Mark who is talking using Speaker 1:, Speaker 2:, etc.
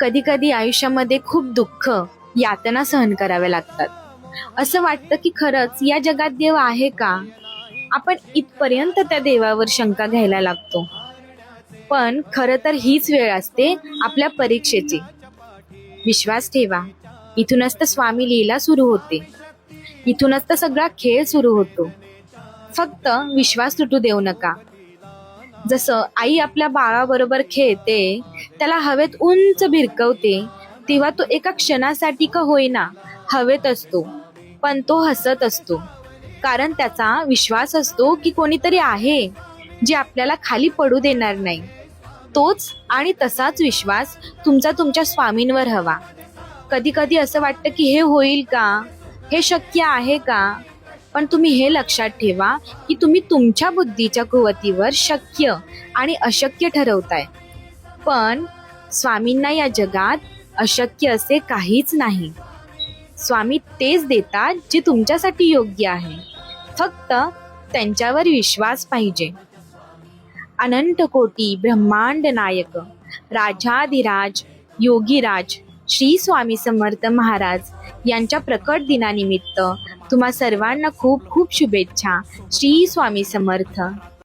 Speaker 1: कधी कधी आयुष्यामध्ये खूप दुःख, यातना सहन कराव्या लागतात. असं वाटतं की खरंच या जगात देव आहे का? आपण इथपर्यंत त्या देवावर शंका घ्यायला लागतो. पण खरं तर हीच वेळ असते आपल्या परीक्षेची. विश्वास ठेवा, इथूनच तर स्वामी लीला सुरू होते. इथूनच तर सगळा खेळ सुरू होतो. फक्त विश्वास तुटू देऊ नका. जसं आई आपल्या बाळाबरोबर खेळते, त्याला हवेत उंच भिरकवते, तेव्हा तो एका क्षणासाठी का होईना हवेत असतो, पण तो हसत असतो. कारण त्याचा विश्वास असतो की कोणीतरी आहे जे आपल्याला खाली पडू देणार नाही. तोच आणि तसाच विश्वास तुमचा तुमच्या स्वामींवर हवा. कधी कधी असं वाटतं की हे होईल का, हे शक्य आहे का? पण तुम्ही हे लक्षात ठेवा की तुम्ही तुमच्या बुद्धीच्या कुवतीवर शक्य आणि अशक्य ठरवताय. पण स्वामींना या जगात अशक्य असे काहीच नाही. स्वामी तेच देतात जे तुमच्यासाठी योग्य आहे. फक्त त्यांच्यावर विश्वास पाहिजे. अनंत कोटी ब्रह्मांड नायक राजाधिराज योगीराज श्री स्वामी समर्थ महाराज यांच्या प्रकट दिनानिमित्त तुम्हा सर्वांना खूप खूप शुभेच्छा. श्री स्वामी समर्थ.